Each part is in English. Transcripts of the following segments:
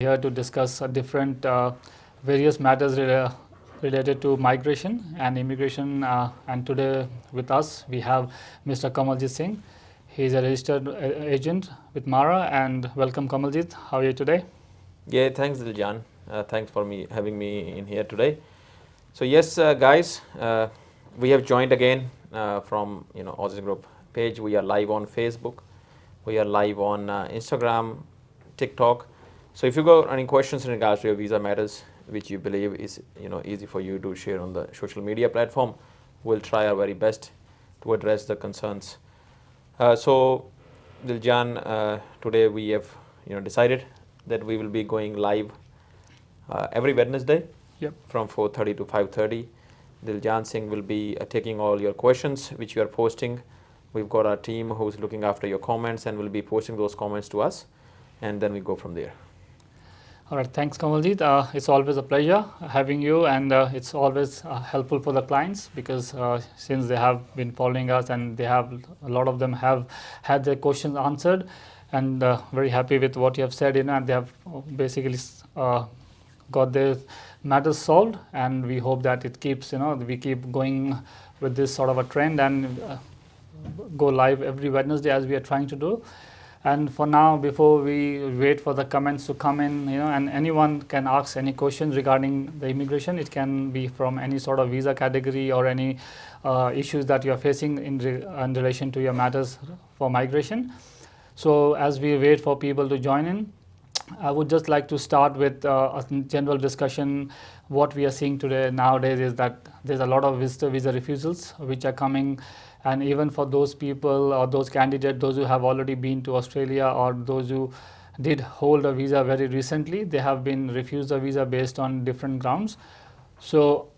Here to discuss different various matters related to migration and immigration. And today with us we have Mr. Kamaljeet Singh. He is a registered agent with MARN. And welcome, Kamaljeet. How are you today? Yeah, thanks, Diljan. Thanks for having me in here today. So yes, guys, we have joined again from Aussizz Group page. We are live on Facebook. We are live on Instagram, TikTok. So if you got any questions in regards to your visa matters, which you believe is easy for you to share on the social media platform, we'll try our very best to address the concerns. So Diljan, today we have decided that we will be going live every Wednesday from 4:30 to 5:30. Diljan Singh will be taking all your questions which you are posting. We've got our team who's looking after your comments and will be posting those comments to us, and then we go from there. All right, thanks, Kamaljeet. It's always a pleasure having you, and it's always helpful for the clients because since they have been following us and they have a lot of them have had their questions answered, and very happy with what you have said, and they have basically got their matters solved, and we hope that it keeps, we keep going with this sort of a trend and go live every Wednesday as we are trying to do. And for now, before we wait for the comments to come in, and anyone can ask any questions regarding the immigration. It can be from any sort of visa category or any issues that you are facing in relation to your matters for migration. So as we wait for people to join in, I would just like to start with a general discussion. What we are seeing today nowadays is that there's a lot of visitor visa refusals which are coming, and even for those people or those candidates, those who have already been to Australia or those who did hold a visa very recently, they have been refused a visa based on different grounds. So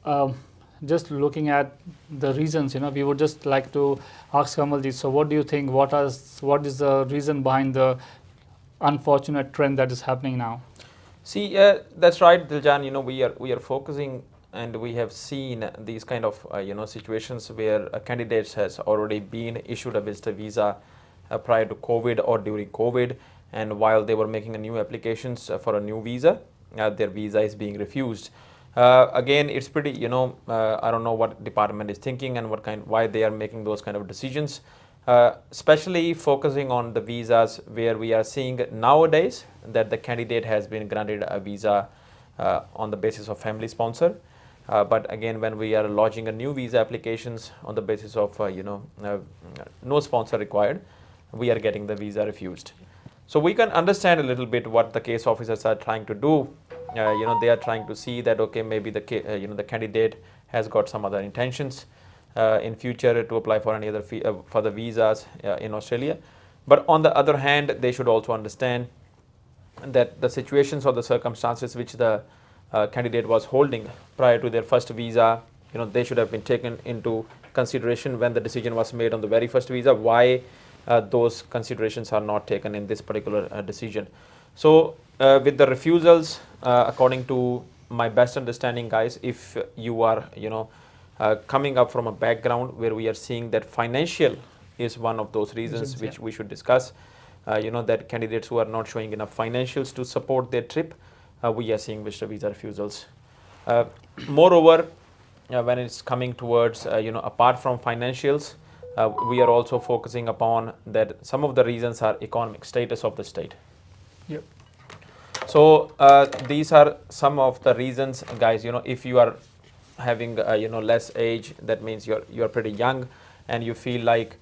just looking at the reasons, we would just like to ask Kamaljeet, so what do you think, what is the reason behind the unfortunate trend that is happening now? See, that's right, Diljan. We are focusing, and we have seen these kind of situations where a candidate has already been issued a visitor visa prior to COVID or during COVID, and while they were making a new applications for a new visa, their visa is being refused. Again, it's pretty, I don't know what department is thinking and why they are making those kind of decisions. Especially focusing on the visas where we are seeing nowadays that the candidate has been granted a visa on the basis of family sponsor. But again, when we are lodging a new visa applications on the basis of no sponsor required, we are getting the visa refused. So we can understand a little bit what the case officers are trying to do. They are trying to see that okay, maybe the candidate has got some other intentions in future to apply for any other for the visas in Australia. But on the other hand, they should also understand that the situations or the circumstances which the candidate was holding prior to their first visa, they should have been taken into consideration when the decision was made on the very first visa. Why those considerations are not taken in this particular decision. So with the refusals, according to my best understanding, guys, if you are coming up from a background where we are seeing that financial is one of those reasons which we should discuss, that candidates who are not showing enough financials to support their trip, we are seeing visitor visa refusals. Moreover, when it's coming towards, apart from financials, we are also focusing upon that some of the reasons are economic status of the state. Yep. So these are some of the reasons, guys. If you are having less age, that means you're pretty young, and you feel like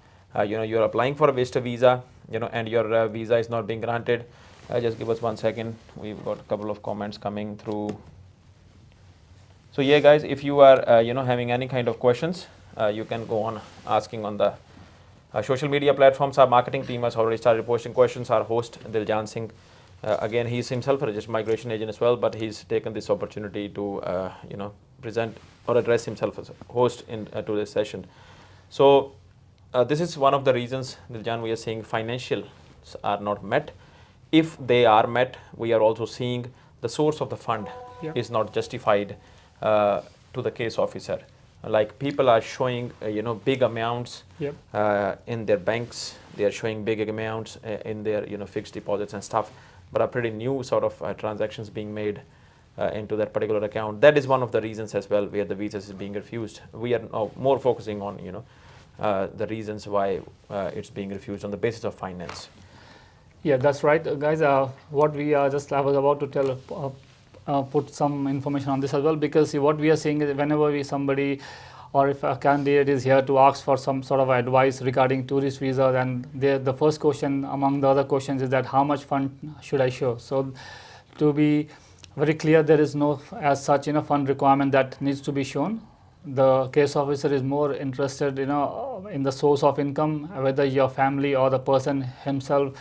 you're applying for a visitor visa, and your visa is not being granted. Just give us 1 second. We've got a couple of comments coming through. So yeah, guys, if you are having any kind of questions, you can go on asking on the social media platforms. Our marketing team has already started posting questions. Our host Diljan Singh, again, he's himself a registered migration agent as well, but he's taken this opportunity to present or address himself as a host to this session. So this is one of the reasons, Diljan, we are seeing financials are not met. If they are met, we are also seeing the source of the fund is not justified to the case officer. Like people are showing big amounts in their banks. They are showing big amounts in their fixed deposits and stuff. but are pretty new sort of transactions being made into that particular account. That is one of the reasons as well where the visas is being refused. We are now more focusing on the reasons why it's being refused on the basis of finance. Yeah, that's right, guys. What we are just I was about to tell, put some information on this as well, because what we are seeing is whenever somebody or if a candidate is here to ask for some sort of advice regarding tourist visas, and the first question among the other questions is that how much fund should I show? So to be very clear, there is no as such fund requirement that needs to be shown. The case officer is more interested in the source of income, whether your family or the person himself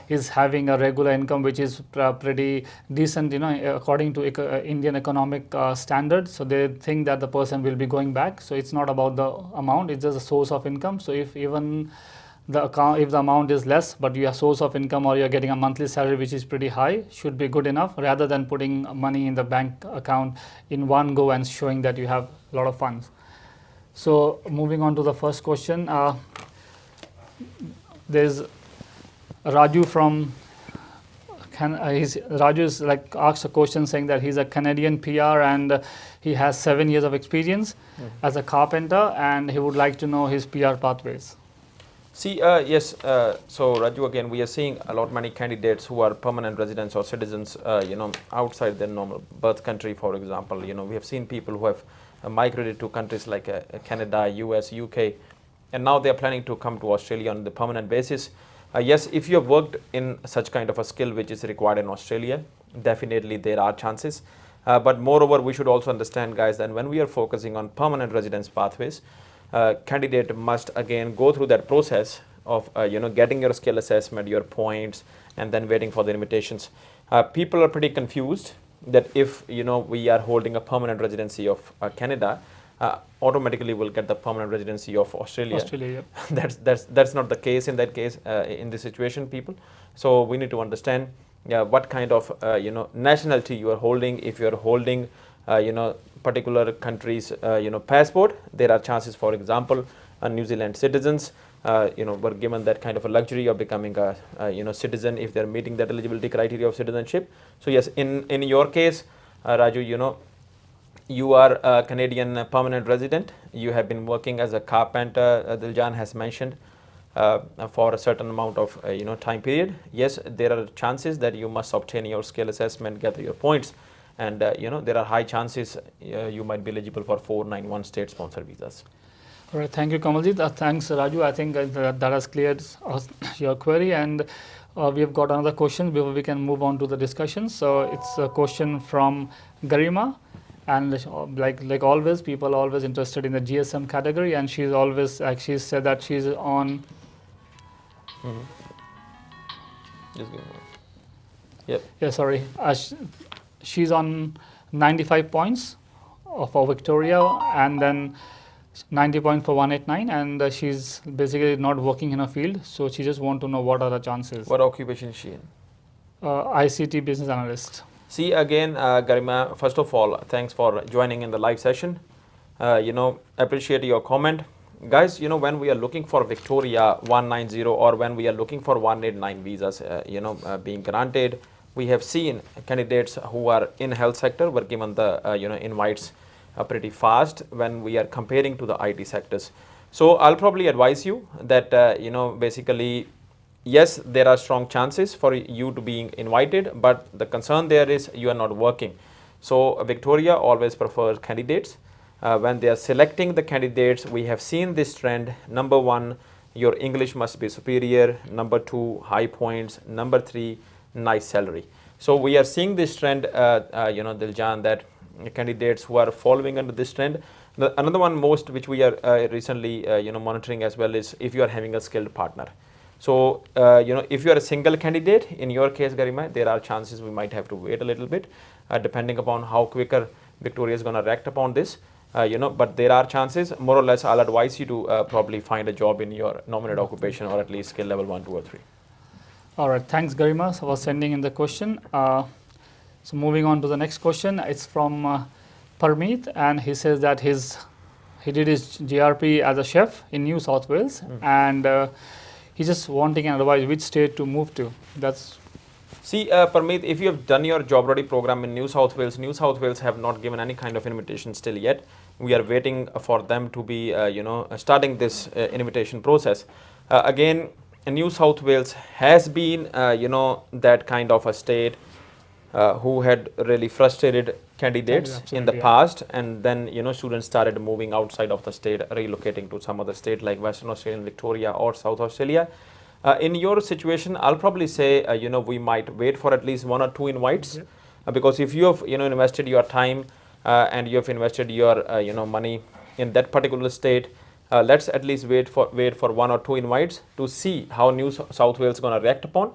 is having a regular income which is pretty decent according to Indian economic standards. So they think that the person will be going back. So it's not about the amount, it's just a source of income. So if even if the amount is less, but your source of income or you're getting a monthly salary which is pretty high, should be good enough, rather than putting money in the bank account in one go and showing that you have a lot of funds. So moving on to the first question, there's Raju from Raju is asked a question saying that he's a Canadian PR and he has 7 years of experience as a carpenter, and he would like to know his PR pathways. See, yes, so Raju, again, we are seeing many candidates who are permanent residents or citizens, outside their normal birth country, for example. We have seen people who have migrated to countries like Canada, US, UK, and now they are planning to come to Australia on the permanent basis. Yes, if you have worked in such kind of a skill which is required in Australia, definitely there are chances. But moreover, we should also understand, guys, that when we are focusing on permanent residence pathways, candidate must again go through that process of getting your skill assessment, your points, and then waiting for the invitations. People are pretty confused that if we are holding a permanent residency of Canada, automatically will get the permanent residency of Australia. Australia, yeah. That's not the case in that case, in this situation, people. So we need to understand what kind of nationality you are holding. If you are holding particular country's passport, there are chances, for example, New Zealand citizens were given that kind of a luxury of becoming a citizen if they're meeting that eligibility criteria of citizenship. So yes, in your case, Raju, you are a Canadian permanent resident. You have been working as a carpenter, Diljan has mentioned, for a certain amount of time period. Yes, there are chances that you must obtain your skill assessment, gather your points, and there are high chances you might be eligible for 491 state sponsored visas. All right, thank you, Kamaljeet. Thanks, Raju. I think that has cleared your query, and we have got another question before we can move on to the discussion. So it's a question from Garima. And like always, people are always interested in the GSM category, and she's always she said that she's on. Just give me one. Yep. Yeah, sorry. She's on 95 points for Victoria, and then 90 points for 189, and she's basically not working in a field, so she just want to know what are the chances. What occupation is she in? ICT business analyst. See, again, Garima, first of all, thanks for joining in the live session. Appreciate your comment. Guys, when we are looking for Victoria 190 or when we are looking for 189 visas, being granted, we have seen candidates who are in health sector were given the, invites pretty fast when we are comparing to the IT sectors. So I'll probably advise you that, basically, yes, there are strong chances for you to being invited, but the concern there is you are not working. So Victoria always prefers candidates. When they are selecting the candidates, we have seen this trend. Number 1, your English must be superior. Number 2, high points. Number 3, nice salary. So we are seeing this trend, Diljan, that candidates who are following under this trend. Another one most which we are recently monitoring as well is if you are having a skilled partner. So, if you are a single candidate, in your case, Garima, there are chances we might have to wait a little bit, depending upon how quicker Victoria is going to react upon this, but there are chances. More or less, I'll advise you to probably find a job in your nominated occupation or at least skill level 1, 2, or 3. All right, thanks, Garima, for sending in the question. So moving on to the next question, it's from Parmeet, and he says that he did his GRP as a chef in New South Wales, and he's just wanting an advice which state to move to. That's See, Parmeet, if you have done your job ready program in New South Wales have not given any kind of invitation still yet. We are waiting for them to be, starting this invitation process. Again, New South Wales has been, that kind of a state who had really frustrated candidates in the past, and then students started moving outside of the state, relocating to some other state like Western Australia, Victoria, or South Australia. In your situation, I'll probably say we might wait for at least 1 or 2 invites, because if you have invested your time and you have invested your money in that particular state, let's at least wait for 1 or 2 invites to see how New South Wales is going to react upon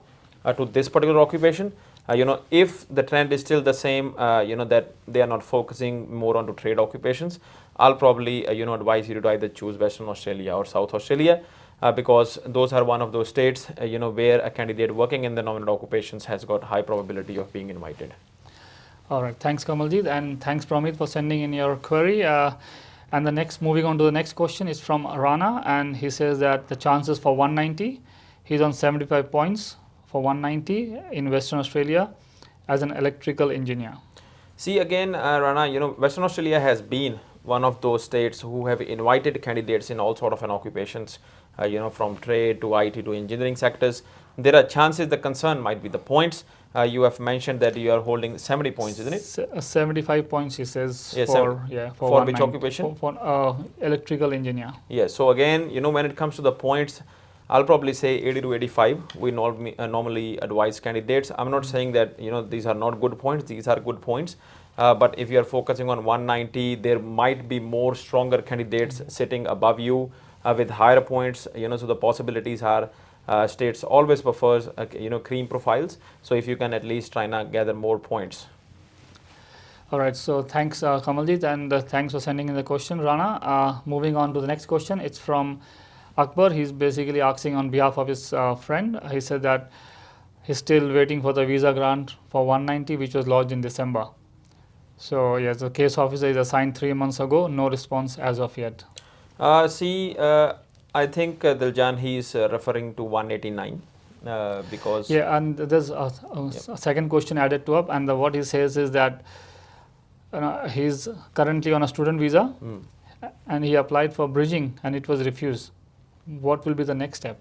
to this particular occupation. If the trend is still the same, that they are not focusing more onto trade occupations, I'll probably advise you to either choose Western Australia or South Australia, because those are one of those states where a candidate working in the nominal occupations has got high probability of being invited. All right, thanks Kamaljeet, and thanks Pramit for sending in your query. And moving on to the next question is from Rana, and he says that the chances for 190, he's on 75 points for 190 in Western Australia as an electrical engineer. See, again, Rana, Western Australia has been one of those states who have invited candidates in all sort of occupations, from trade to IT to engineering sectors. There are chances. The concern might be the points. You have mentioned that you are holding 70 points, isn't it? 75 points, he says, for which occupation? For electrical engineer. Yes. So again, when it comes to the points, I'll probably say 80 to 85. We normally advise candidates. I'm not saying that these are not good points. These are good points. But if you are focusing on 190, there might be more stronger candidates sitting above you with higher points. So the possibilities are states always prefers cream profiles. So if you can at least try and gather more points. All right. So thanks, Kamaljeet, and thanks for sending in the question, Rana. Moving on to the next question. It's from Akbar. He's basically asking on behalf of his friend. He said that he's still waiting for the visa grant for 190, which was lodged in December. So yes, the case officer is assigned 3 months ago. No response as of yet. I think Diljan, he is referring to 189 because and there's a second question added to up, and what he says is that he's currently on a student visa and he applied for bridging and it was refused. What will be the next step?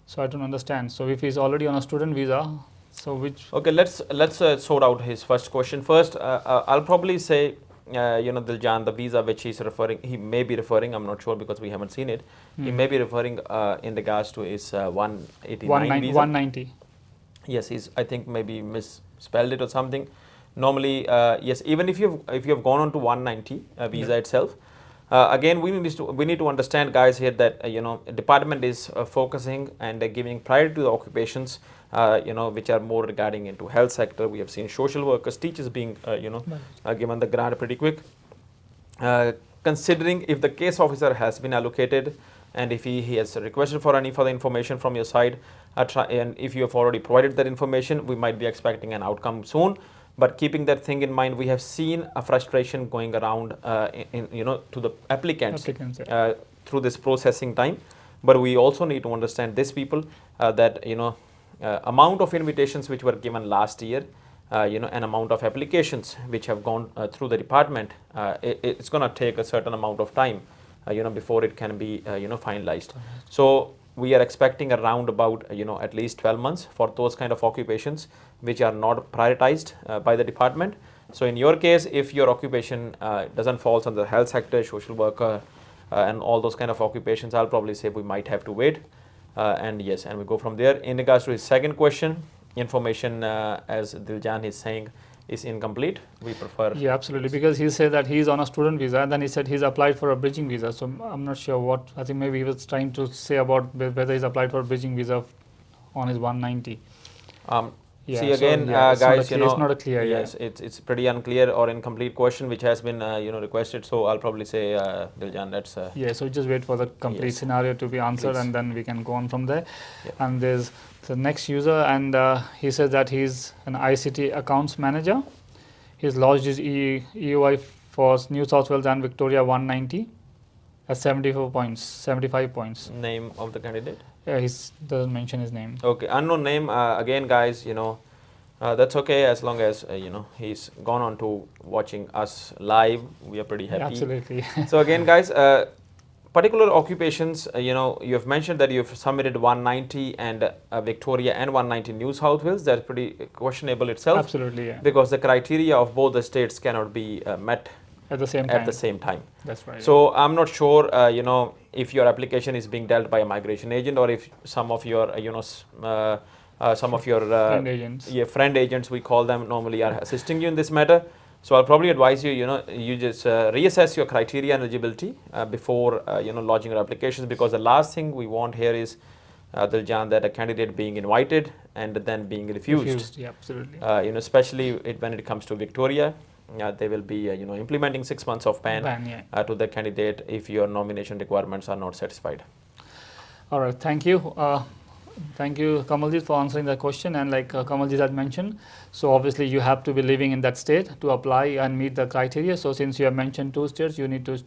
So I don't understand. So if he's already on a student visa, so which? Okay, let's sort out his first question first. I'll probably say Diljan, the visa which he may be referring, I'm not sure because we haven't seen it. He may be referring in regards to his 189 visa. 190. Yes, I think maybe misspelled it or something. Normally, yes, even if you have gone on to 190 visa itself, again we need to understand, guys, here that department is focusing and giving priority to the occupations which are more regarding into health sector. We have seen social workers, teachers being given the grant pretty quick. Considering if the case officer has been allocated and if he has requested for any further information from your side, and if you have already provided that information, we might be expecting an outcome soon. But keeping that thing in mind, we have seen a frustration going around to the applicants through this processing time. But we also need to understand these people that amount of invitations which were given last year, an amount of applications which have gone through the department, it's going to take a certain amount of time, before it can be finalized. So we are expecting around about at least 12 months for those kind of occupations which are not prioritized by the department. So in your case, if your occupation doesn't fall under the health sector, social worker, and all those kind of occupations, I'll probably say we might have to wait. And we go from there. In regards to his second question, information as Diljan is saying is incomplete. We prefer. Yeah, absolutely, because he said that he's on a student visa and then he said he's applied for a bridging visa. So I'm not sure what, I think maybe he was trying to say about whether he's applied for a bridging visa on his 190. See again, guys, it's not a clear. Yes, it's pretty unclear or incomplete question which has been requested. So I'll probably say, Diljan, let's. So just wait for the complete scenario to be answered, and then we can go on from there. And there's the next user, and he says that he's an ICT accounts manager. He's lodged his EOI for New South Wales and Victoria 190 at 75 points. Name of the candidate? Yeah, he doesn't mention his name. Okay, unknown name. Again, guys, That's okay, as long as he's gone on to watching us live. We are pretty happy. Absolutely. So again, guys, particular occupations. You have mentioned that you've submitted 190 and Victoria and 190 New South Wales. That's pretty questionable itself. Absolutely, yeah. Because the criteria of both the states cannot be met At the same time. at the same time. That's right. So I'm not sure, if your application is being dealt by a migration agent, or if some of your, Friend agents. friend agents, we call them, normally are assisting you in this matter. So I'll probably advise you, you just reassess your criteria and eligibility before, lodging your applications, because the last thing we want here is, Diljan, that a candidate being invited and then being refused. Yeah, absolutely. Especially when it comes to Victoria. They will be implementing 6 months of ban yeah. to the candidate if your nomination requirements are not satisfied. All right, thank you. Thank you, Kamaljeet, for answering that question. And like Kamaljeet had mentioned, so obviously you have to be living in that state to apply and meet the criteria. So since you have mentioned 2 states, you need to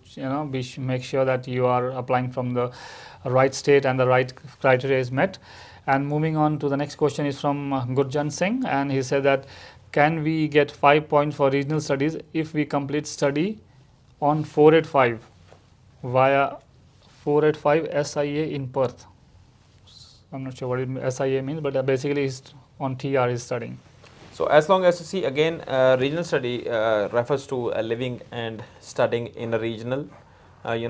make sure that you are applying from the right state and the right criteria is met. And moving on to the next question is from Diljan Singh, and he said that, can we get 5 points for regional studies if we complete study on 485 via 485 SIA in Perth? I'm not sure what SIA means, but basically he's on TR is studying. So as long as you see, again, regional study refers to living and studying in a regional.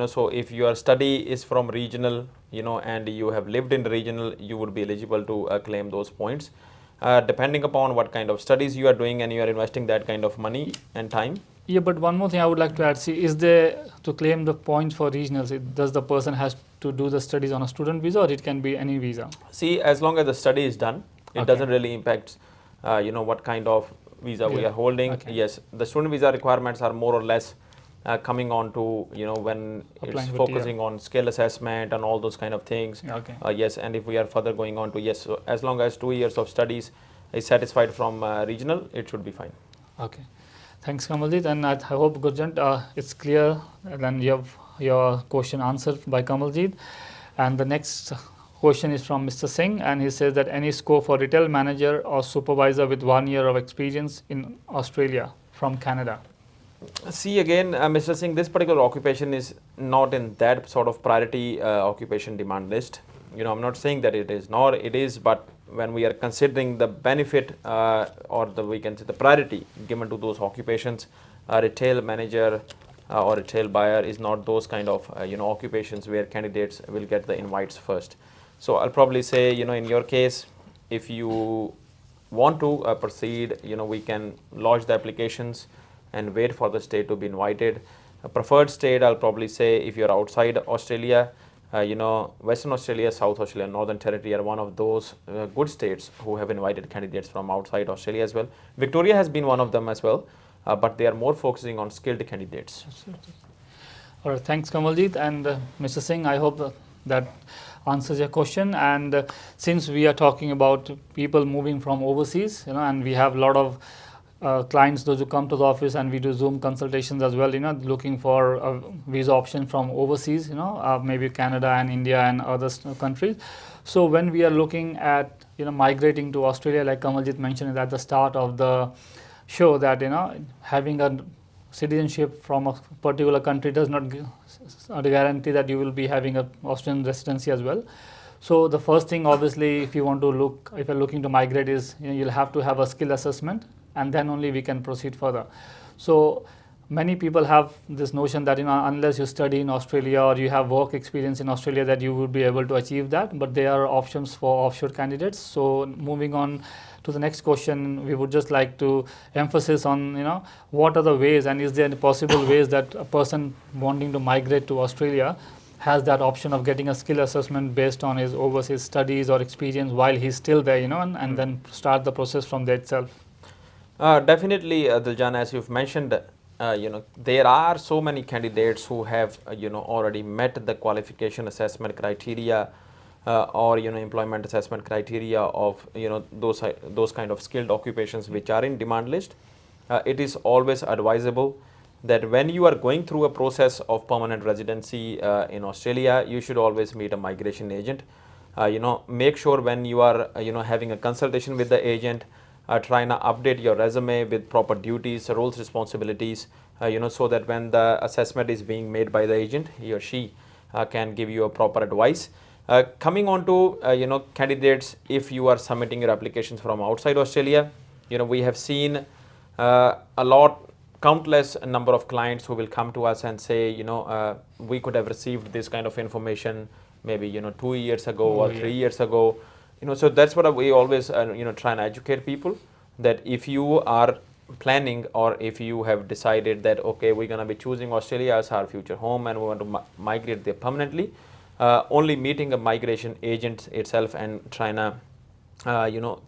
So if your study is from regional, and you have lived in the regional, you would be eligible to claim those points. Depending upon what kind of studies you are doing and you are investing that kind of money and time. Yeah, but one more thing I would like to add, see, is there, to claim the points for regionals, does the person has to do the studies on a student visa, or it can be any visa? See, as long as the study is done, it doesn't really impact, what kind of visa we are holding. Okay. Yes, the student visa requirements are more or less coming on to, when Applying it's for focusing on skill assessment and all those kind of things. Okay. Yes, and if we are further going on to, yes, so as long as 2 years of studies is satisfied from regional, it should be fine. Okay. Thanks, Kamaljeet, and I hope, Gurjant, it's clear, and you have your question answered by Kamaljeet. And the next question is from Mr. Singh, and he says that, any scope for retail manager or supervisor with 1 year of experience in Australia from Canada? See, again, Mr. Singh, this particular occupation is not in that sort of priority occupation demand list. I'm not saying that it is, nor it is, but when we are considering the benefit or we can say the priority given to those occupations, a retail manager or retail buyer is not those kind of occupations where candidates will get the invites first. So I'll probably say, in your case, if you want to proceed, we can lodge the applications and wait for the state to be invited. A preferred state, I'll probably say, if you're outside Australia, Western Australia, South Australia, Northern Territory are one of those good states who have invited candidates from outside Australia as well. Victoria has been one of them as well, but they are more focusing on skilled candidates. Absolutely. All right, thanks, Kamaljeet. And Mr. Singh, I hope that answers your question. And since we are talking about people moving from overseas, and we have a lot of clients, those who come to the office, and we do Zoom consultations as well, looking for a visa option from overseas, maybe Canada and India and other countries. So when we are looking at, migrating to Australia, like Kamaljeet mentioned at the start of the show, that, having a citizenship from a particular country does not guarantee that you will be having a Australian residency as well. So the first thing, obviously, if you're looking to migrate, is, you'll have to have a skill assessment, and then only we can proceed further. So many people have this notion that, unless you study in Australia or you have work experience in Australia, that you will be able to achieve that, but there are options for offshore candidates. So moving on to the next question, we would just like to emphasize on, what are the ways, and is there any possible ways that a person wanting to migrate to Australia has that option of getting a skill assessment based on his overseas studies or experience while he's still there, and then start the process from there itself? Definitely, Diljan, as you've mentioned, there are so many candidates who have, already met the qualification assessment criteria or, employment assessment criteria of, those kind of skilled occupations which are in demand list. It is always advisable that when you are going through a process of permanent residency in Australia, you should always meet a migration agent. Make sure when you are, having a consultation with the agent, trying to update your resume with proper duties, roles, responsibilities, so that when the assessment is being made by the agent, he or she can give you a proper advice. Coming on to candidates, if you are submitting your applications from outside Australia, we have seen countless number of clients who will come to us and say, we could have received this kind of information maybe 2 years ago or 3 years ago. So that's what we always try and educate people, that if you are planning or if you have decided that okay, we're going to be choosing Australia as our future home and we want to migrate there permanently, only meeting a migration agent itself and trying to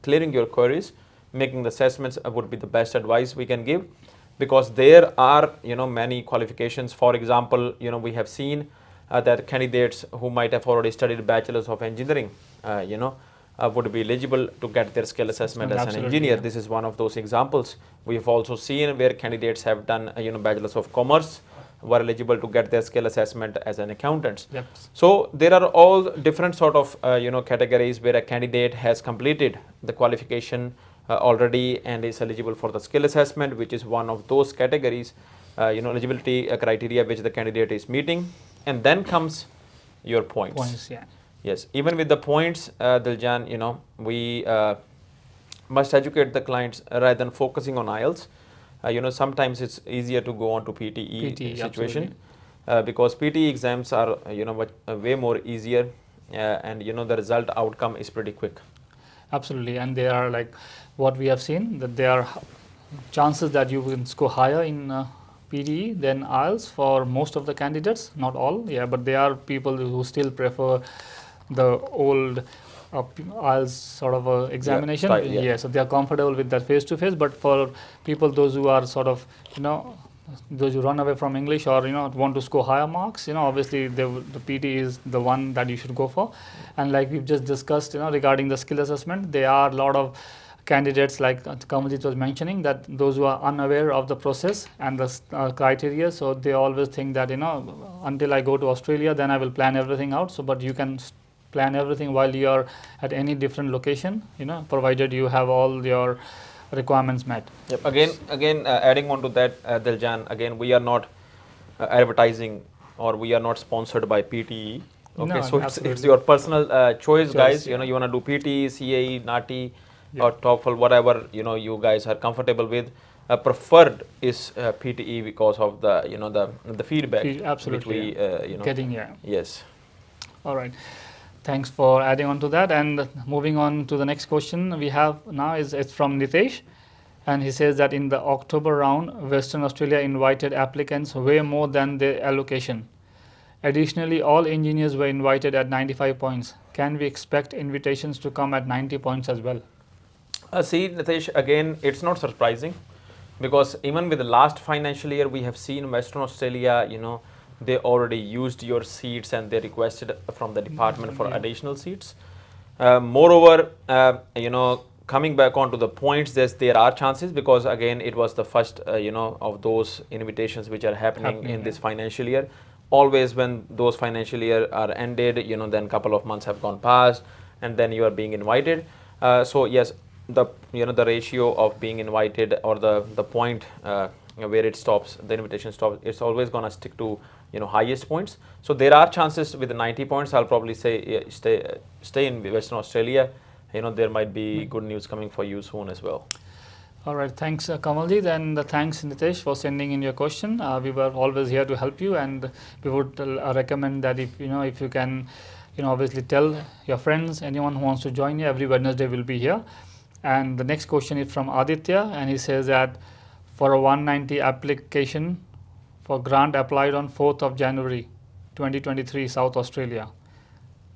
clearing your queries, making the assessments would be the best advice we can give, because there are many qualifications. For example, we have seen that candidates who might have already studied bachelor's of engineering would be eligible to get their skill assessment as an engineer. This is one of those examples. We have also seen where candidates have done bachelor's of commerce were eligible to get their skill assessment as an accountant. Yep. So there are all different sort of categories where a candidate has completed the qualification already and is eligible for the skill assessment, which is one of those categories, eligibility criteria which the candidate is meeting. And then comes your points. Yeah. Yes, even with the points, Diljan, we must educate the clients rather than focusing on IELTS. Sometimes it's easier to go on to PTE situation because PTE exams are way more easier and the result outcome is pretty quick. Absolutely, and they are like what we have seen, that there are chances that you will score higher in PTE than IELTS for most of the candidates, not all, but there are people who still prefer the old IELTS sort of examination. So they are comfortable with that face-to-face, but for people, those who are sort of, those who run away from English or, want to score higher marks, obviously the PT is the one that you should go for. And like we've just discussed, regarding the skill assessment, there are a lot of candidates like Kamaljeet was mentioning, that those who are unaware of the process and the criteria, so they always think that, until I go to Australia, then I will plan everything out. So, but you can plan everything while you are at any different location, provided you have all your requirements met. Yep. Again, adding on to that, Diljan, again, we are not advertising or we are not sponsored by PTE. Okay, no, so it's your personal choice, guys. You want to do PTE, CAE, NATI, or TOEFL, whatever you guys are comfortable with. Preferred is PTE because of the feedback which we getting. Yes. All right. Thanks for adding on to that. And moving on to the next question we have now it's from Nitesh, and he says that in the October round, Western Australia invited applicants way more than their allocation. Additionally, all engineers were invited at 95 points. Can we expect invitations to come at 90 points as well? See, Nitesh, again, it's not surprising, because even with the last financial year, we have seen Western Australia, they already used your seats and they requested from the department for additional seats. Moreover, coming back onto the points, there are chances, because again, it was the first, of those invitations which are happening in this financial year. Always when those financial year are ended, then couple of months have gone past and then you are being invited. So yes, the ratio of being invited or the point where it stops, the invitation stops, it's always going to stick to highest points. So there are chances with the 90 points. I'll probably say stay in Western Australia. There might be good news coming for you soon as well. All right, thanks Kamaljeet, and thanks Nitesh for sending in your question. We were always here to help you, and we would recommend that if you can obviously tell your friends, anyone who wants to join you, every Wednesday will be here. And the next question is from Aditya, and he says that for a 190 application for grant applied on 4th of January 2023, South Australia,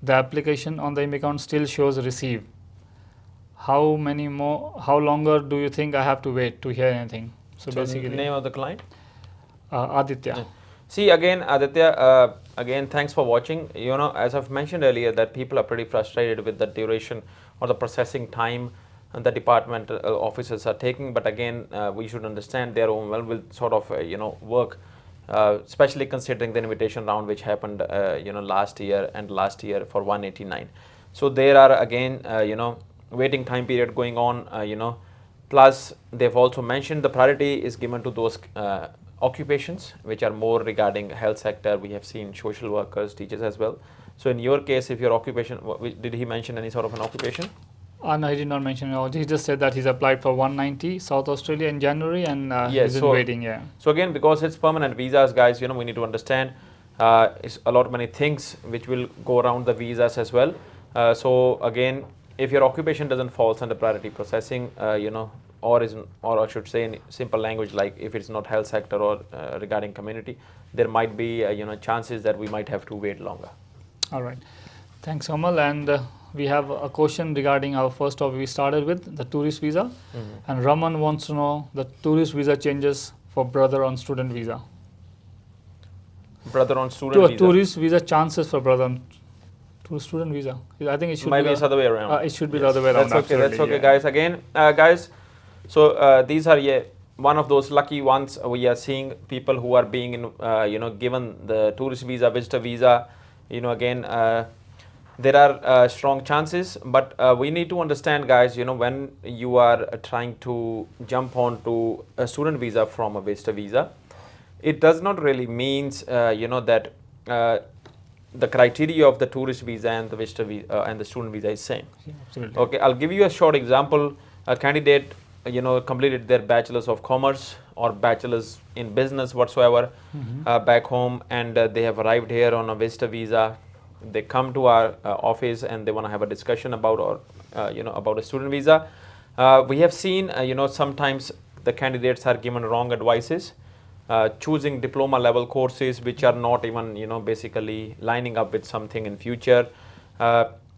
the application on the account still shows receive. How longer do you think I have to wait to hear anything? So basically, name of the client? Aditya. Yeah. See, again, Aditya, again, thanks for watching. As I've mentioned earlier, that people are pretty frustrated with the duration or the processing time and the department officers are taking. But again, we should understand their own will sort of work, especially considering the invitation round which happened last year for 189. So there are again waiting time period going on, Plus, they've also mentioned the priority is given to those occupations which are more regarding health sector. We have seen social workers, teachers as well. So in your case, if your occupation, did he mention any sort of an occupation? No, he did not mention it all. He just said that he's applied for 190 South Australia in January, and Yes, he's in waiting. Yeah. So again, because it's permanent visas, guys, you know, we need to understand it's a lot many things which will go around the visas as well. So again, if your occupation doesn't fall under priority processing, you know, or I should say in simple language, like if it's not health sector or regarding community, there might be you know, chances that we might have to wait longer. All right. Thanks, Kamal. And we have a question regarding our first topic we started with, the tourist visa. And Raman wants to know the tourist visa changes for brother on student visa. Brother on student visa. Tourist visa chances for brother on student visa. I think it should maybe be it's the other way around. It should be the other way around. That's okay. That's okay, guys. Again, guys. So these are one of those lucky ones. We are seeing people who are being you know, given the tourist visa, visitor visa. You know, again, there are strong chances, but we need to understand, guys, you know, when you are trying to jump onto a student visa from a visitor visa, it does not really means you know, that the criteria of the tourist visa and the visitor visa and the student visa is same. Yeah, absolutely. Okay, I'll give you a short example. A candidate, you know, completed their bachelor's of commerce or bachelor's in business whatsoever back home, and they have arrived here on a visitor visa. They come to our office and they want to have a discussion about, or you know, about a student visa. We have seen you know, sometimes the candidates are given wrong advices, choosing diploma level courses which are not even, you know, basically lining up with something in future.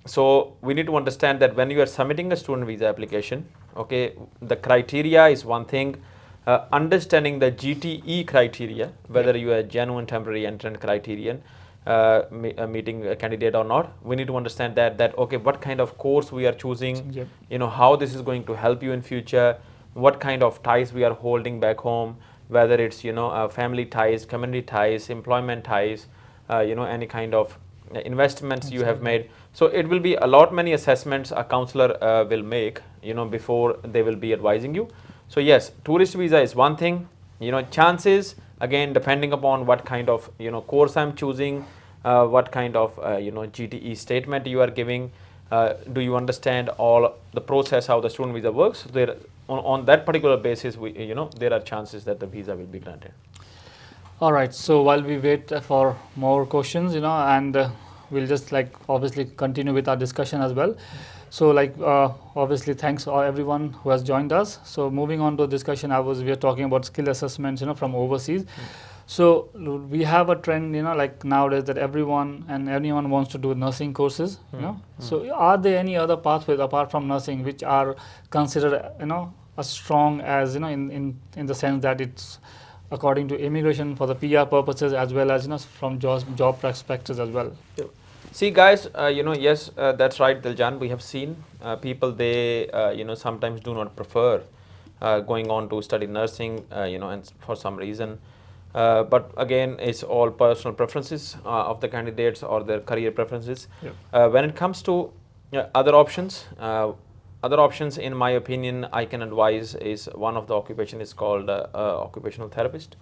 So we need to understand that when you are submitting a student visa application, okay, the criteria is one thing. Understanding the GTE criteria, whether you are a genuine temporary entrant criterion, meeting a candidate or not, we need to understand that okay, what kind of course we are choosing, Yep. you know, how this is going to help you in future, what kind of ties we are holding back home, whether it's, you know, family ties, community ties, employment ties, you know, any kind of investments you have made. So it will be a lot many assessments a counselor will make, you know, before they will be advising you. So yes, tourist visa is one thing, you know, chances, again, depending upon what kind of, you know, course I'm choosing, what kind of, you know, GTE statement you are giving, do you understand all the process, how the student visa works. There, on that particular basis, we, you know, there are chances that the visa will be granted. All right. So while we wait for more questions, you know, and we'll just like obviously continue with our discussion as well. So like obviously thanks everyone who has joined us. So moving on to the discussion, we are talking about skill assessments, you know, from overseas. So we have a trend, you know, like nowadays that everyone and anyone wants to do nursing courses, you know. So are there any other pathways apart from nursing which are considered, you know, as strong as, you know, in the sense that it's according to immigration for the PR purposes as well as, you know, from job perspectives as well? See, guys, you know, yes, that's right, Diljan. We have seen people, they, you know, sometimes do not prefer going on to study nursing, you know, and for some reason. But again, it's all personal preferences of the candidates or their career preferences. Yep. When it comes to other options, in my opinion, I can advise is one of the occupation is called occupational therapist.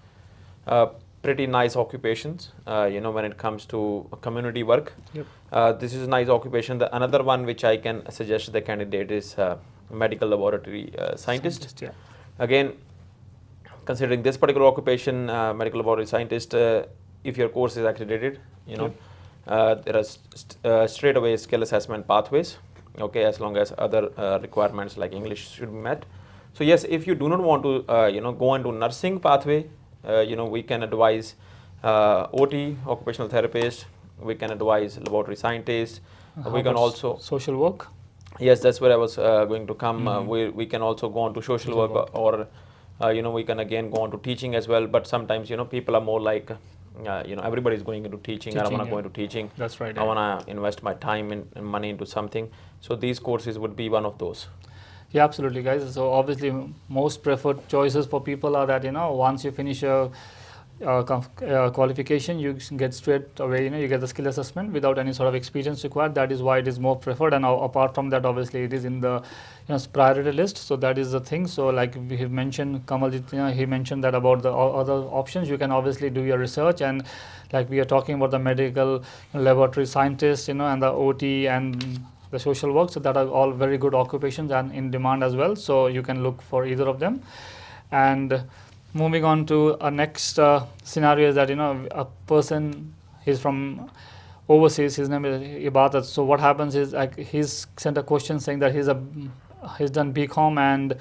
Pretty nice occupations, you know, when it comes to community work. Yep. This is a nice occupation. Another one which I can suggest the candidate is medical laboratory scientist. Yeah. Again, considering this particular occupation, medical laboratory scientist, if your course is accredited, you know, there are straight away skill assessment pathways, okay, as long as other requirements like English should be met. So yes, if you do not want to, you know, go into nursing pathway, you know, we can advise OT, occupational therapist, we can advise laboratory scientist, we can also social work. Yes, that's where I was going to come. We can also go on to social work, or you know, we can again go on to teaching as well. But sometimes, you know, people are more like, you know, everybody is going into teaching. I don't want to go into teaching. That's right. I want to invest my time and money into something. So these courses would be one of those. Yeah, absolutely, guys. So obviously, most preferred choices for people are that, you know, once you finish your qualification, you get straight away, you get the skill assessment without any sort of experience required. That is why it is more preferred, and apart from that, obviously it is in the priority list. So that is the thing. So like we have mentioned, Kamaljeet, he mentioned that about the other options. You can obviously do your research, and like we are talking about the medical laboratory scientist, and the OT and the social work. So that are all very good occupations and in demand as well. So you can look for either of them. And moving on to a next scenario is that a person is from overseas. His name is Ibadat. So what happens is, like, he's sent a question saying that he's done BCom and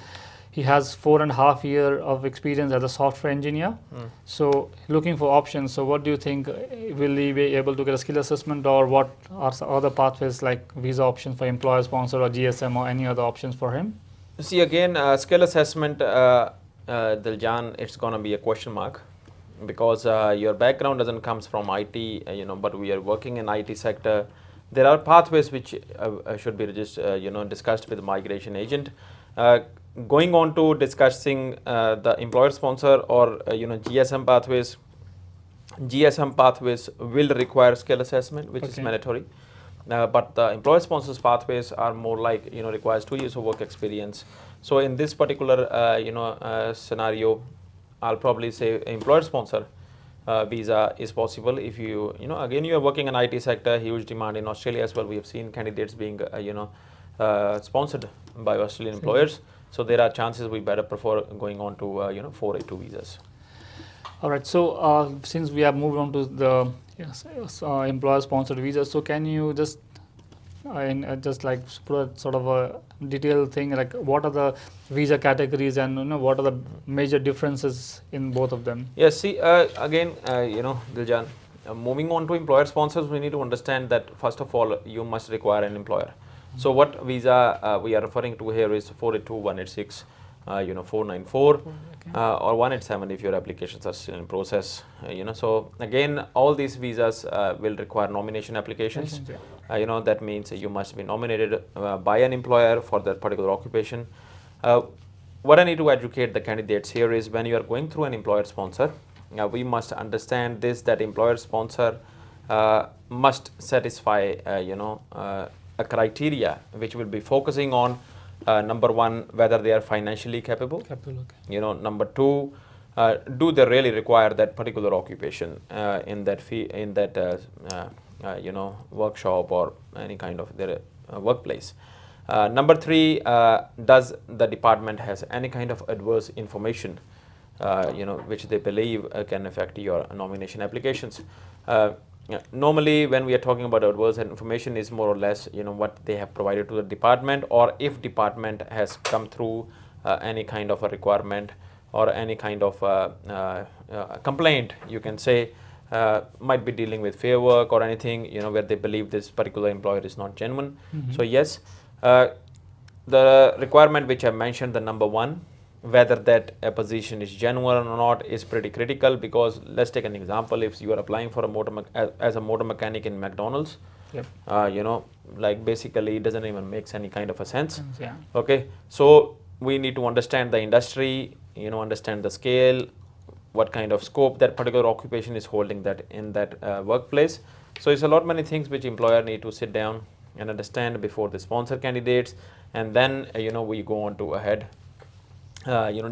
he has 4.5 years of experience as a software engineer. So looking for options. So what do you think? Will he be able to get a skill assessment, or what are some other pathways like visa options for employer sponsor or GSM or any other options for him? See, again, skill assessment, Diljan, it's going to be a question mark, because your background doesn't comes from IT, but we are working in IT sector. There are pathways which should be discussed with the migration agent. Going on to discussing the employer sponsor or GSM pathways. GSM pathways will require skill assessment, which is mandatory. But the employer sponsors pathways are more like requires 2 years of work experience. So in this particular scenario, I'll probably say employer sponsor visa is possible if again you are working in IT sector, huge demand in Australia as well. We have seen candidates being sponsored by Australian employers. So there are chances we better prefer going on to 482 visas. All right. So since we have moved on to the employer sponsored visa, so can you just like put a sort of a detailed thing, like what are the visa categories and what are the major differences in both of them? Yes, see, again, Diljan, moving on to employer sponsors, we need to understand that first of all you must require an employer. So what visa we are referring to here is 482, 186, 494, or 187 if your applications are still in process. So again, all these visas will require nomination applications. That means you must be nominated by an employer for that particular occupation. What I need to educate the candidates here is, when you are going through an employer sponsor, we must understand this, that employer sponsor must satisfy a criteria which will be focusing on number one, whether they are financially capable. Number two, do they really require that particular occupation in that workshop or any kind of their workplace. Number three, does the department has any kind of adverse information which they believe can affect your nomination applications. Normally when we are talking about adverse information is more or less what they have provided to the department, or if department has come through any kind of a requirement or any kind of complaint, you can say, might be dealing with fair work or anything where they believe this particular employer is not genuine. So yes, the requirement which I mentioned, the number one, whether that a position is genuine or not, is pretty critical, because let's take an example. If you are applying for a as a motor mechanic in McDonald's, like basically it doesn't even make any kind of a sense. Okay, so we need to understand the industry, understand the scale, what kind of scope that particular occupation is holding that in that workplace. So it's a lot many things which employer need to sit down and understand before they sponsor candidates, and then we go on to ahead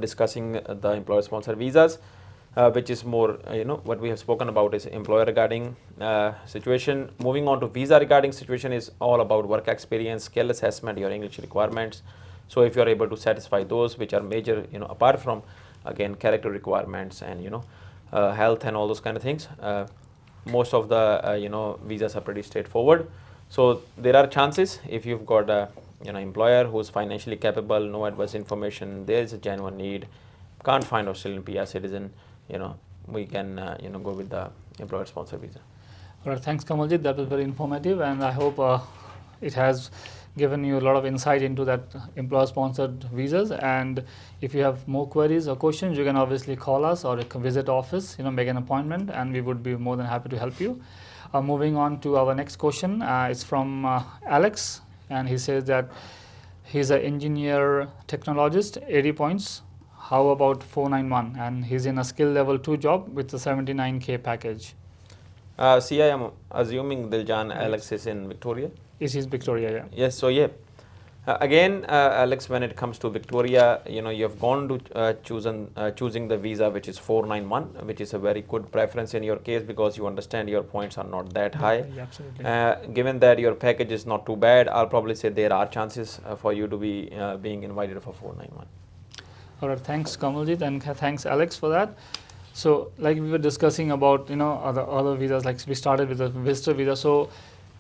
discussing the employer sponsor visas, which is more what we have spoken about is employer regarding situation. Moving on to visa regarding situation is all about work experience, skill assessment, your English requirements. So if you are able to satisfy those, which are major apart from again character requirements and health and all those kind of things, most of the visas are pretty straightforward. So there are chances, if you've got a employer who's financially capable, no adverse information, there is a genuine need, can't find Australian PR citizen, we can go with the employer sponsor visa. All right, thanks Kamaljeet, that was very informative, and I hope it has given you a lot of insight into that employer sponsored visas. And if you have more queries or questions, you can obviously call us or visit office, make an appointment, and we would be more than happy to help you. Moving on to our next question, it's from Alex, and he says that he's an engineer technologist, 80 points, how about 491, and he's in a skill level 2 job with a 79K package. See, I am assuming Diljan Alex is in Victoria. Is his Victoria? Yeah. Yes. So yeah. Again, Alex, when it comes to Victoria, you know, you have gone to choosing the visa, which is 491, which is a very good preference in your case because you understand your points are not that high. Yeah, absolutely. Given that your package is not too bad, I'll probably say there are chances for you to be being invited for 491. All right, thanks Kamaljeet, and thanks Alex for that. So like we were discussing about, you know, other visas, like we started with the visitor visa. So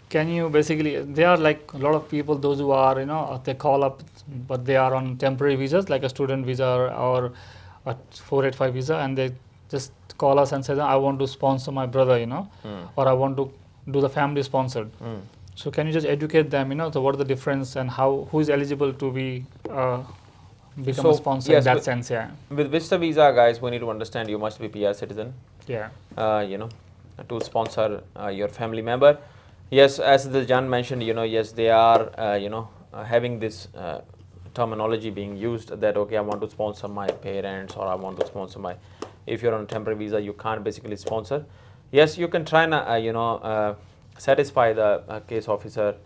can you basically, there are like a lot of people, those who are, you know, they call up, but they are on temporary visas, like a student visa or a 485 visa, and they just call us and say, I want to sponsor my brother, you know, or I want to do the family sponsored. So can you just educate them, you know, so what are the difference and who is eligible to be become a sponsor in that sense? Yeah. With visitor visa, guys, we need to understand you must be PR citizen. Yeah. You know, to sponsor your family member. Yes, as Diljan mentioned, you know, yes, they are, you know, having this terminology being used that, okay, I want to sponsor my parents or I want to sponsor my, if you're on a temporary visa, you can't basically sponsor. Yes, you can try and, you know, satisfy the case officer,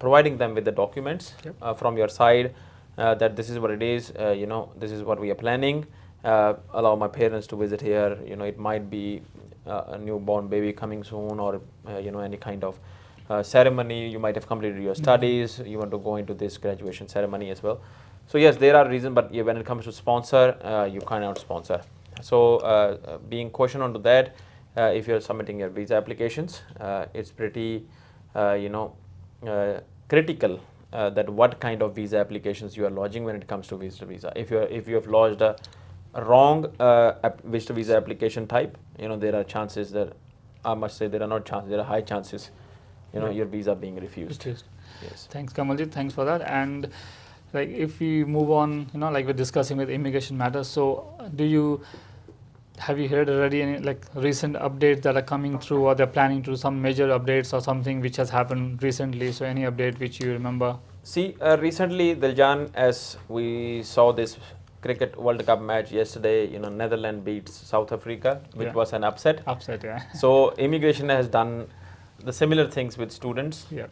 providing them with the documents from your side that this is what it is, you know, this is what we are planning, allow my parents to visit here, you know, it might be a newborn baby coming soon or you know, any kind of ceremony, you might have completed your studies, you want to go into this graduation ceremony as well. So yes, there are reasons, but when it comes to sponsor, you cannot sponsor. So being cautioned onto that, if you're submitting your visa applications, it's pretty you know, critical that what kind of visa applications you are lodging when it comes to visitor visa. If you have lodged a wrong visitor visa application type, you know, there are chances that, I must say, there are not chances, there are high chances, you know, your visa being refused. Yes. Thanks Kamaljeet, thanks for that. And like if we move on, you know, like we're discussing with immigration matters, so have you heard already any like recent updates that are coming through, or they're planning to do some major updates or something which has happened recently? So any update which you remember? See, recently, Diljan, as we saw this Cricket World Cup match yesterday, you know, Netherlands beats South Africa, which was an upset. Yeah. So immigration has done the similar things with students. Yeah.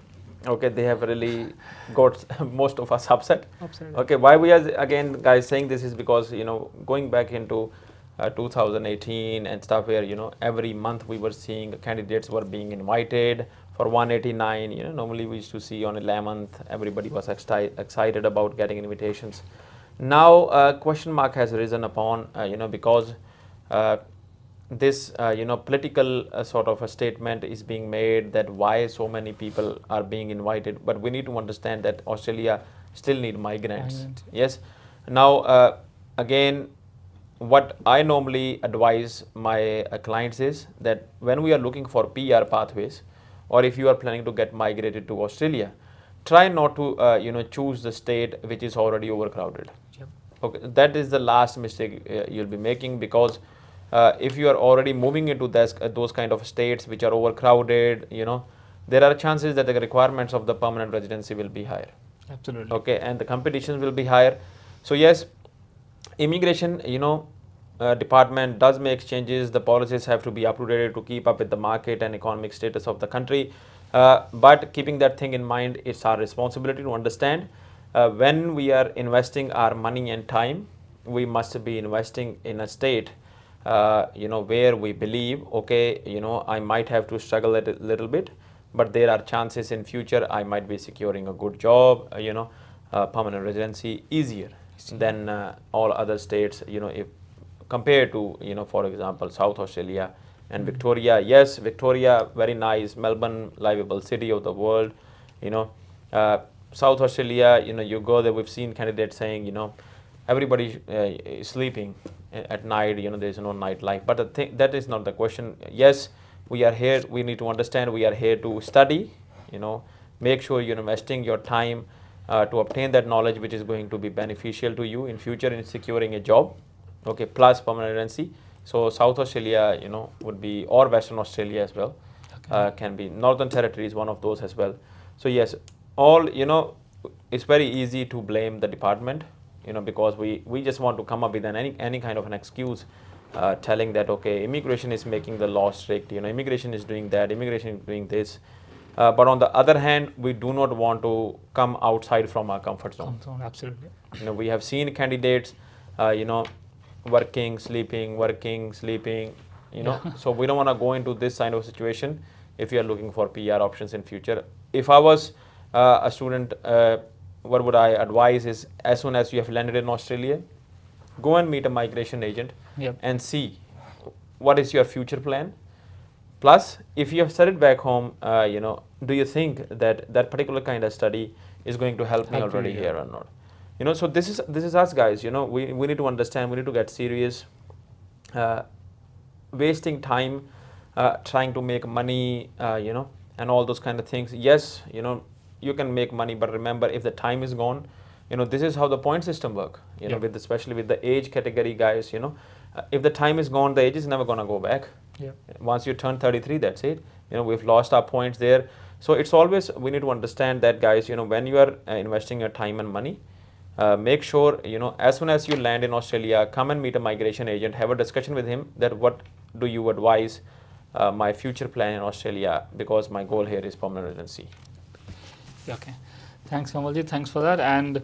Okay, they have really got most of us upset. Okay, why we are again, guys, saying this is because, you know, going back into 2018 and stuff, where, you know, every month we were seeing candidates were being invited for 189. You know, normally we used to see on 11th, everybody was excited about getting invitations. Now a question mark has risen upon, you know, because this you know, political sort of a statement is being made that why so many people are being invited, but we need to understand that Australia still need migrants. Yes. Now again, what I normally advise my clients is that when we are looking for PR pathways, or if you are planning to get migrated to Australia, try not to you know, choose the state which is already overcrowded. Okay, that is the last mistake you'll be making, because if you are already moving into those kind of states which are overcrowded, you know, there are chances that the requirements of the permanent residency will be higher. Absolutely. Okay, and the competition will be higher. So yes, immigration, you know, department does make changes. The policies have to be updated to keep up with the market and economic status of the country. But keeping that thing in mind, it's our responsibility to understand when we are investing our money and time, we must be investing in a state you know, where we believe, okay, you know, I might have to struggle a little bit, but there are chances in future I might be securing a good job, you know, permanent residency easier than all other states, you know, if compared to, you know, for example, South Australia and Victoria. Yes, Victoria, very nice. Melbourne, livable city of the world, you know. South Australia, you know, you go there, we've seen candidates saying, you know, everybody is sleeping at night, you know, there's no nightlife. But the thing, that is not the question. Yes, we are here, we need to understand we are here to study, you know, make sure you're investing your time to obtain that knowledge which is going to be beneficial to you in future in securing a job, okay, plus permanent residency. So South Australia, you know, would be, or Western Australia as well, can be. Northern Territory is one of those as well. So yes, all, you know, it's very easy to blame the department, you know, because we just want to come up with any kind of an excuse, telling that okay, immigration is making the law strict, you know, immigration is doing that, immigration is doing this. But on the other hand, we do not want to come outside from our comfort zone. Absolutely. You know, we have seen candidates, you know, working, sleeping, you know. So we don't want to go into this kind of situation if you are looking for PR options in future. If I was a student, what would I advise is, as soon as you have landed in Australia, go and meet a migration agent and see what is your future plan. Plus, if you have studied back home, you know, do you think that that particular kind of study is going to help me already here or not? You know, so this is us, guys. You know, we need to understand, we need to get serious. Wasting time trying to make money, you know, and all those kind of things. Yes, you know, you can make money, but remember, if the time is gone, you know, this is how the point system work. You know, with especially with the age category, guys. You know, if the time is gone, the age is never gonna go back. Once you turn 33, that's it. You know, we've lost our points there. So it's always, we need to understand that, guys. You know, when you are investing your time and money, make sure, you know, as soon as you land in Australia, come and meet a migration agent, have a discussion with him that what do you advise my future plan in Australia, because my goal here is permanent residency. Okay, thanks Kamaljeet, thanks for that. And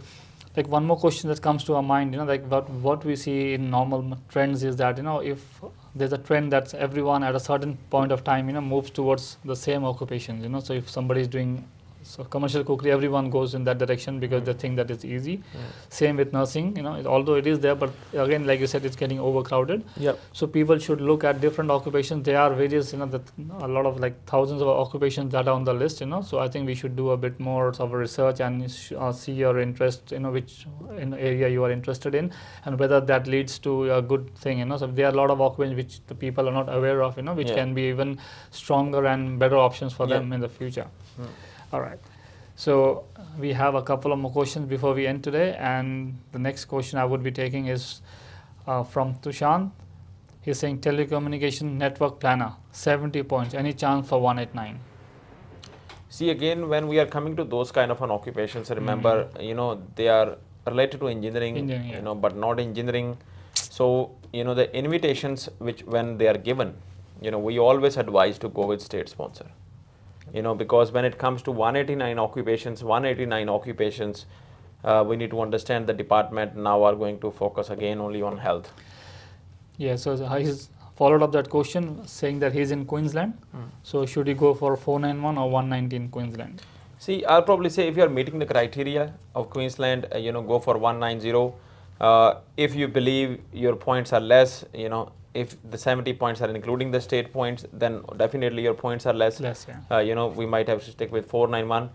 like one more question that comes to our mind, you know, like what we see in normal trends is that, you know, if there's a trend that everyone at a certain point of time, you know, moves towards the same occupation, you know, so if somebody is doing commercial cookery, everyone goes in that direction because they think that it's easy. Same with nursing, you know, although it is there, but again, like you said, it's getting overcrowded. So people should look at different occupations. There are various, you know, a lot of like thousands of occupations that are on the list, you know. So I think we should do a bit more of a research and see your interest, you know, which in area you are interested in, and whether that leads to a good thing, you know. So there are a lot of occupations which the people are not aware of, you know, which can be even stronger and better options for them in the future. All right, so we have a couple of more questions before we end today, and the next question I would be taking is from Tushant. He's saying telecommunication network planner, 70 points, any chance for 189? See, again, when we are coming to those kind of an occupations, remember, you know, they are related to engineering, you know, but not engineering. So, you know, the invitations which when they are given, you know, we always advise to go with state sponsor. You know, because when it comes to 189 occupations, we need to understand the department now are going to focus again only on health. Yeah, so he's followed up that question saying that he's in Queensland. So should he go for 491 or 190 in Queensland? See, I'll probably say if you're meeting the criteria of Queensland, you know, go for 190. If you believe your points are less, you know, if the 70 points are including the state points, then definitely your points are less. You know, we might have to stick with 491.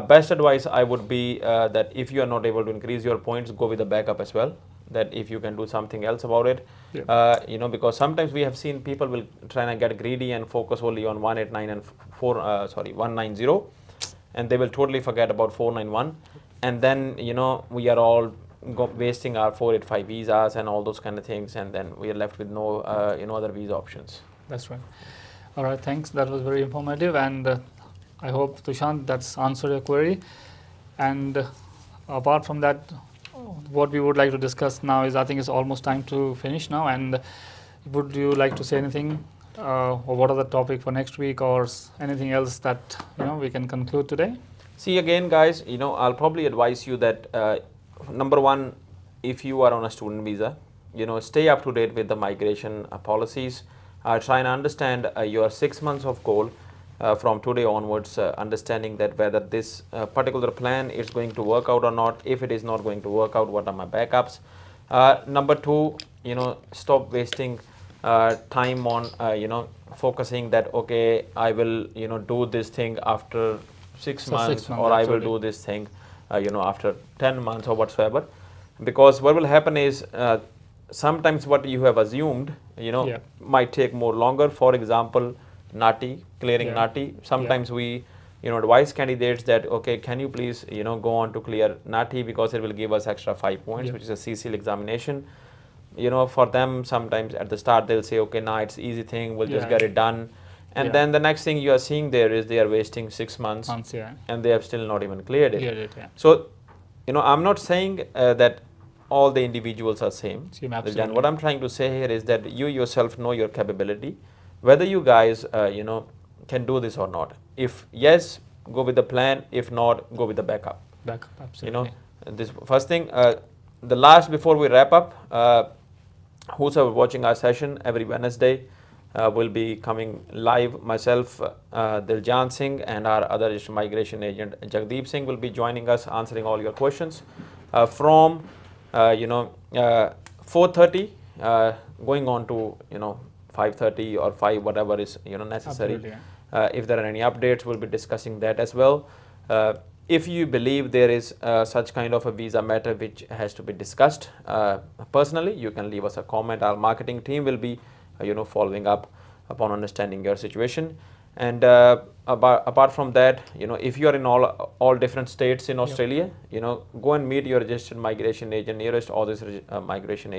Best advice I would be that if you are not able to increase your points, go with the backup as well. That if you can do something else about it, you know, because sometimes we have seen people will try and get greedy and focus only on 189 and 190, and they will totally forget about 491, and then, you know, we are all wasting our 485 visas and all those kind of things, and then we are left with no you know, other visa options. That's right. All right, thanks, that was very informative, and I hope, Tushant, that's answered your query. And apart from that, what we would like to discuss now is, I think it's almost time to finish now, and would you like to say anything or what are the topic for next week, or anything else that, you know, we can conclude today? See, again, guys, you know, I'll probably advise you that number one, if you are on a student visa, you know, stay up to date with the migration policies. Try and understand your 6 months of goal from today onwards, understanding that whether this particular plan is going to work out or not. If it is not going to work out, what are my backups? Number two, you know, stop wasting time on, you know, focusing that, okay, I will, you know, do this thing after 6 months, or I will do this thing, you know, after 10 months or whatsoever. Because what will happen is sometimes what you have assumed, you know, might take more longer. For example, NATI, clearing NATI. Sometimes we, you know, advise candidates that, okay, can you please, you know, go on to clear NATI because it will give us extra 5 points, which is a CCL examination. You know, for them, sometimes at the start they'll say, okay, nah, it's easy thing, we'll just get it done. And then the next thing you are seeing there is they are wasting 6 months, and they have still not even cleared it. So, you know, I'm not saying that all the individuals are same. Absolutely. What I'm trying to say here is that you yourself know your capability, whether you guys can do this or not. If yes, go with the plan. If not, go with the backup. Backup, absolutely. This first thing. The last before we wrap up, whosoever watching our session every Wednesday will be coming live. Myself, Diljan Singh, and our other migration agent Jagdeep Singh will be joining us, answering all your questions from 4:30 going on to 5:30 or 5, whatever is necessary. If there are any updates, we'll be discussing that as well. If you believe there is such kind of a visa matter which has to be discussed personally, you can leave us a comment. Our marketing team will be following up upon understanding your situation. And apart from that, if you are in all different states in Australia, go and meet your registered migration agent, nearest Aussizz registered migration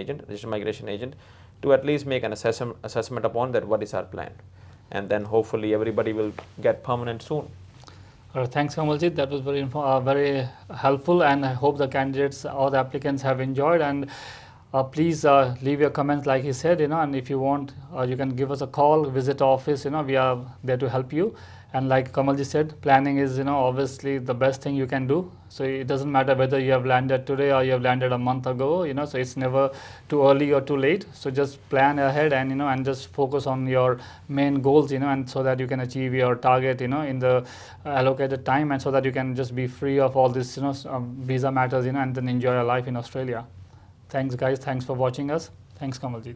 agent, to at least make an assessment upon that what is our plan. And then hopefully everybody will get permanent soon. Thanks, Kamaljeet. That was very helpful, and I hope the candidates or the applicants have enjoyed. And please leave your comments, like he said, and if you want, you can give us a call, visit our office. We are there to help you. And like Kamaljeet said, planning is obviously the best thing you can do. So it doesn't matter whether you have landed today or you have landed a month ago. So it's never too early or too late. So just plan ahead and and just focus on your main goals, and so that you can achieve your target in the allocated time, and so that you can just be free of all this visa matters, and then enjoy your life in Australia. Thanks guys, thanks for watching us. Thanks Kamaljeet.